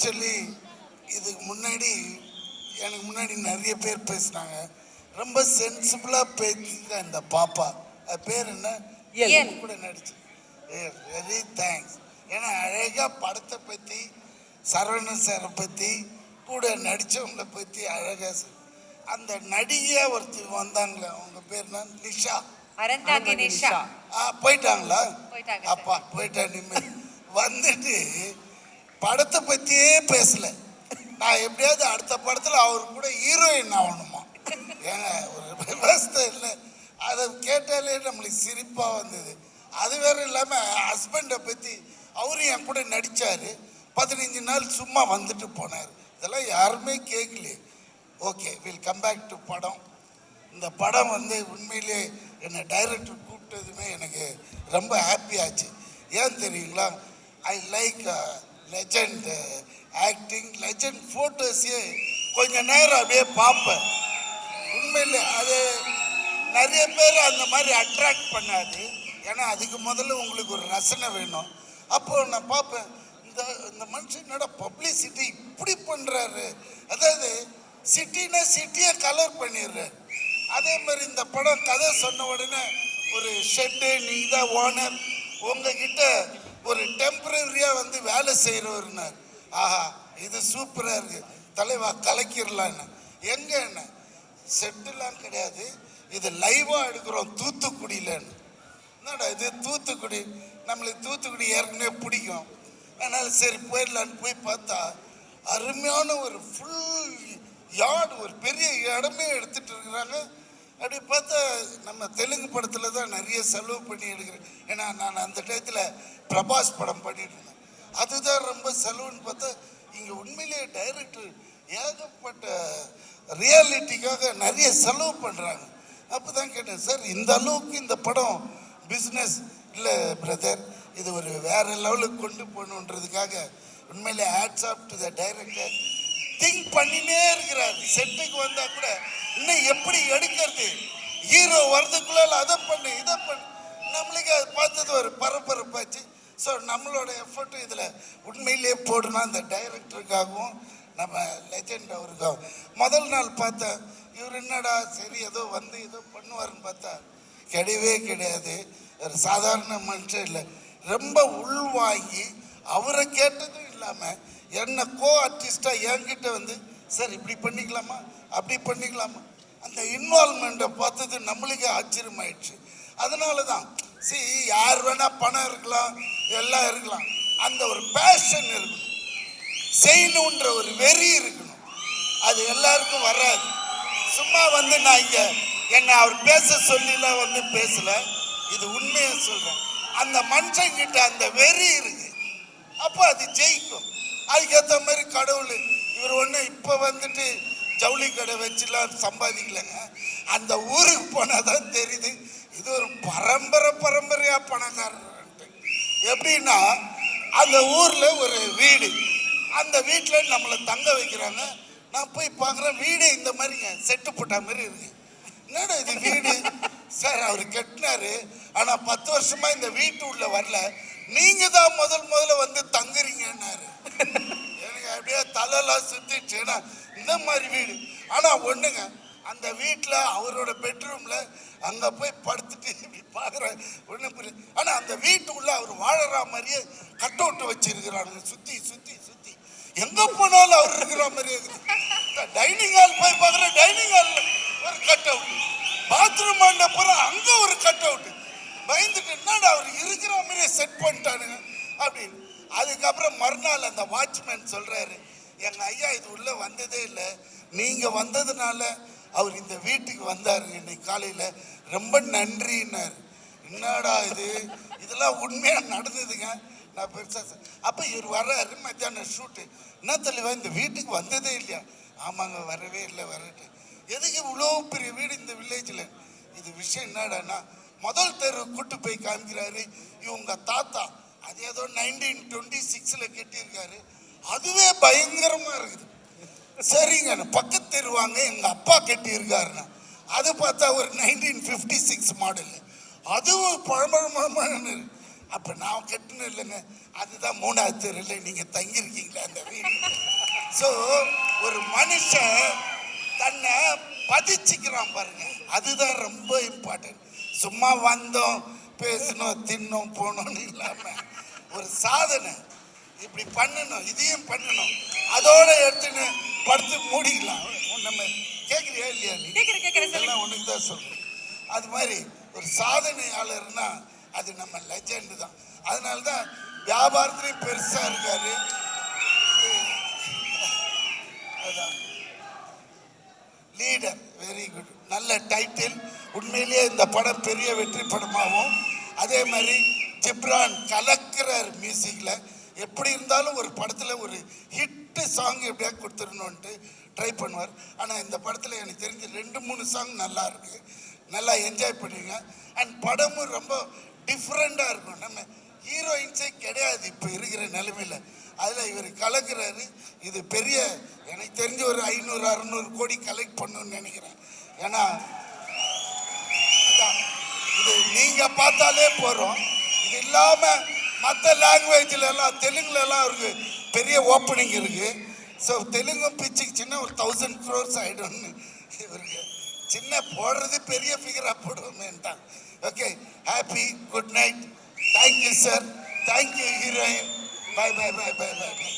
Actually இதுக்கு முன்னாடி எனக்கு முன்னாடி நிறைய பேர் பேசினாங்க. ரொம்ப சென்சிபிளாக பேசிக்க இந்த பாப்பா. அது பேர் என்ன? கூட நடிச்சு. Very thanks. ஏன்னா அழகாக படத்தை பற்றி, சரவணன் சாரை பற்றி, கூட நடித்தவங்களை பற்றி அழகாக அந்த நடிகையா ஒருத்தர் வந்தாங்களே, அவங்க பேர் என்ன? நிஷா. போயிட்டாங்களா? அப்பா போயிட்டா நிம்மதி. வந்துட்டு படத்தை பற்றியே பேசல. நான் எப்படியாவது அடுத்த படத்தில் அவர் கூட ஹீரோயின் ஆகணுமா? ஏங்க ஒரு விவசாயம் இல்லை. அதை கேட்டாலே நம்மளுக்கு சிரிப்பாக வந்தது. அது வேற இல்லாமல் ஹஸ்பண்டை பற்றி அவரும் என் கூட நடித்தார். 15 நாள் சும்மா வந்துட்டு போனார். இதெல்லாம் யாருமே கேட்கலையே. Okay, will come back to படம். இந்த படம் வந்து உண்மையிலே என்னை டைரக்டர் கூப்பிட்டதுமே எனக்கு ரொம்ப ஹாப்பி ஆச்சு. ஏன் தெரியுங்களா? I like legend acting, legend ஃபோட்டோஸே கொஞ்ச நேரம் அப்படியே பார்ப்பேன். உண்மையிலே அது நிறைய பேர் அந்த மாதிரி அட்ராக்ட் பண்ணாது. ஏன்னா அதுக்கு முதல்ல உங்களுக்கு ஒரு ரசனை வேணும். அப்போ நான் பார்ப்பேன், இந்த மனுஷன் என்னோட பப்ளிசிட்டி இப்படி பண்ணுறாரு. அதாவது சிட்டினா சிட்டியை கலர் பண்ணிடுறாரு. அதே மாதிரி இந்த படம் கதை சொன்ன உடனே ஒரு ஷெட்டு, நீங்கள் தான் ஓனர், உங்ககிட்ட ஒரு டெம்பரரியாக வந்து வேலை செய்கிறவர்னார். ஆஹா, இது சூப்பராக இருக்குது தலைவா, கலக்கிடலான்னு. எங்கே என்ன செட்டுலாம் கிடையாது, இது லைவாக எடுக்கிறோம் தூத்துக்குடியிலன்னு. என்னடா இது தூத்துக்குடி, நம்மளுக்கு தூத்துக்குடி ஏற்கனவே பிடிக்கும். அதனால் சரி போயிடலான்னு போய் பார்த்தா அருமையான ஒரு ஃபுல் யார்டு, ஒரு பெரிய இடமே எடுத்துகிட்டு இருக்கிறாங்க. அப்படி பார்த்தா நம்ம தெலுங்கு படத்தில் தான் நிறைய செலவு பண்ணி எடுக்கிறேன். ஏன்னா நான் அந்த டயத்தில் பிரபாஸ் படம் பண்ணிட்டு இருந்தேன். அதுதான் ரொம்ப செலவுன்னு பார்த்தா இங்கே உண்மையிலேயே டைரக்டர் ஏகப்பட்ட ரியாலிட்டிக்காக நிறைய செலவு பண்ணுறாங்க. அப்போ தான் கேட்டேன், சார் இந்த அளவுக்கு இந்த படம் பிஸ்னஸ் இல்லை பிரதர், இது ஒரு வேறு லெவலுக்கு கொண்டு போகணுன்றதுக்காக உண்மையிலே hats off to the director. Think பண்ணினே இருக்கிறார். செட்டுக்கு வந்தால் கூட இன்னும் எப்படி எடுக்கிறது, ஹீரோ வர்றதுக்குள்ள அதை பண்ணு இதை பண்ணு. நம்மளுக்கு அது பார்த்தது ஒரு பரபரப்பாச்சு. ஸோ நம்மளோட எஃபர்ட்டும் இதில் உண்மையிலே போடணும். அந்த டைரக்டருக்காகவும் நம்ம லெஜெண்ட் அவருக்காகவும். முதல் நாள் பார்த்தேன், இவர் என்னடா சரி ஏதோ வந்து ஏதோ பண்ணுவார்னு பார்த்தா கிடையவே கிடையாது. ஒரு சாதாரண மனுஷன் இல்லை, ரொம்ப உள்வாங்கி அவரை கேட்டதும் இல்லாமல் என்ன கோ ஆர்டிஸ்டாக என்கிட்ட வந்து சார் இப்படி பண்ணிக்கலாமா அப்படி பண்ணிக்கலாமா, அந்த இன்வால்மெண்ட்டை பார்த்தது நம்மளுக்கே ஆச்சரியமாயிடுச்சு. அதனால தான் யார் வேணால் பணம் இருக்கலாம், எல்லாம் இருக்கலாம், அந்த ஒரு பேஷன் இருக்கணும், செய்யணுன்ற ஒரு வெறி இருக்கணும். அது எல்லாருக்கும் வராது. சும்மா வந்து நான் இங்கே என்னை அவர் பேச சொல்லிலாம் வந்து பேசலை, இது உண்மையை சொல்கிறேன். அந்த மனுஷங்கிட்ட அந்த வெறி இருக்கு, அப்போ அது ஜெயிக்கும். அதுக்கேற்ற மாதிரி கடவுள் இவர் ஒன்று இப்போ வந்துட்டு ஜவுளி கடை வச்சுலாம் சம்பாதிக்கலைங்க. அந்த ஊருக்கு போனால் தான் தெரியுது இது ஒரு பரம்பரையாக பணக்காரன்ட்டு. எப்படின்னா அந்த ஊரில் ஒரு வீடு, அந்த வீட்டில் நம்மளை தங்க வைக்கிறாங்க. நான் போய் பார்க்குறேன், வீடு இந்த மாதிரிங்க செட்டு போட்ட மாதிரி இருக்கு. என்னடா இது வீடு சார், அவர் கட்டினாரு, ஆனால் 10 வருஷமா இந்த வீட்டு உள்ள வரல, நீங்க தான் முதல்ல வந்து தங்குறீங்கன்னாரு. எனக்கு அப்படியே தலையெல்லாம் சுத்திடுச்சு. ஏன்னா இந்த மாதிரி வீடு. ஆனால் ஒண்ணுங்க, அந்த வீட்டில் அவரோட பெட்ரூம்ல அங்கே போய் படுத்துட்டு இப்படி பார்க்குறேன், ஒன்றும் புரியுது. ஆனால் அந்த வீட்டுக்குள்ள அவர் வாழற மாதிரியே கட் அவுட் வச்சிருக்கிறாங்க, சுற்றி சுற்றி சுற்றி எங்கே போனாலும் அவர் இருக்கிற மாதிரி இருக்குது. டைனிங் ஹால் போய் பார்க்குறேன், டைனிங் ஹாலில் ஒரு கட் அவுட், பாத்ரூம் போகிறேன் அங்கே ஒரு கட் அவுட். பயந்துட்டு என்னடா அவர் இருக்கிற மாதிரியே செட் பண்ணிட்டானுங்க அப்படின்னு. அதுக்கப்புறம் மறுநாள் அந்த வாட்ச்மேன் சொல்கிறாரு, எங்கள் ஐயா இது உள்ளே வந்ததே இல்லை, நீங்கள் வந்ததுனால அவர் இந்த வீட்டுக்கு வந்தார் இன்னைக்கு காலையில், ரொம்ப நன்றின்னார். என்னடா இதெல்லாம் உண்மையாக நடந்ததுங்க. நான் பெருசாக அப்போ இவர் வர்றாரு, மத்தியானம் ஷூட்டு. என்ன தெளிவா இந்த வீட்டுக்கு வந்ததே இல்லையா? ஆமாங்க வரவே இல்லை, வரட்டு. எதுக்கு இவ்வளோ பெரிய வீடு இந்த வில்லேஜில்? இது விஷயம் என்னடான்னா, முதல் தெரு கூட்டு போய் காமிக்கிறாரு, இவங்க தாத்தா அது ஏதோ 1926 கட்டியிருக்காரு, அதுவே பயங்கரமாக இருக்குது. சரிங்க, பக்கத்து தெருவாங்க எங்கள் அப்பா கட்டியிருக்காருண்ணா, அது பார்த்தா ஒரு 1956 மாடல், அதுவும் பழமழமழன்னு. அப்போ நான் கட்டணும் இல்லைங்க, அதுதான் 3வது தெருவில் நீங்கள் தங்கியிருக்கீங்களா அந்த வீடு. ஸோ ஒரு மனுஷன் தன்னை பதிச்சுக்கிறான் பாருங்க, அதுதான் ரொம்ப இம்பார்ட்டன்ட். சும்மா வந்தோம் பேசணும் தின்னோம் போனோம்னு இல்லாமல் ஒரு சாதனை இப்படி பண்ணணும், இதையும் பண்ணணும், அதோட எடுத்துன்னு படுத்து மூடிக்கலாம். நம்ம கேட்குறியா இல்லையா? நீ எல்லாம் உனக்கு தான் சொல்றேன். அது மாதிரி ஒரு சாதனையாளர்னா அது நம்ம லெஜெண்ட் தான். அதனால தான் வியாபாரத்துலேயும் பெருசாக இருக்காரு. அதான் லீடர், வெரி குட், நல்ல டைட்டில். உண்மையிலேயே இந்த படம் பெரிய வெற்றி படமாகவும், அதே மாதிரி ஜிப்ரான் கலக்கிறார் மியூசிக்கில். எப்படி இருந்தாலும் ஒரு படத்தில் ஒரு ஹிட்டு சாங் எப்படியா கொடுத்துடணுன்ட்டு ட்ரை பண்ணுவார். ஆனால் இந்த படத்தில் எனக்கு தெரிஞ்சு 2-3 சாங் நல்லா இருக்கு, நல்லா என்ஜாய் பண்ணுவீங்க. அண்ட் படமும் ரொம்ப டிஃப்ரெண்ட்டாக இருக்கும். நம்ம ஹீரோயின்ஸே கிடையாது இப்போ இருக்கிற நிலைமையில், அதில் இவர் கலக்கிறாரு. இது பெரிய, எனக்கு தெரிஞ்ச ஒரு 500-600 கோடி கலெக்ட் பண்ணணும்னு நினைக்கிறேன். ஏன்னா அதான் இது நீங்கள் பார்த்தாலே போகிறோம். இது இல்லாமல் மற்ற லாங்குவேஜில் எல்லாம், தெலுங்குலலாம் அவருக்கு பெரிய ஓப்பனிங் இருக்குது. ஸோ தெலுங்கும் பிச்சுக்குச்சின்னா ஒரு 1000 crores ஆகிடும்னு இவருக்கு சின்ன போடுறது பெரிய ஃபிகராக போடுவோமேன்ட்டான். Okay, happy good night, thank you sir, thank you heroine, bye bye bye bye by.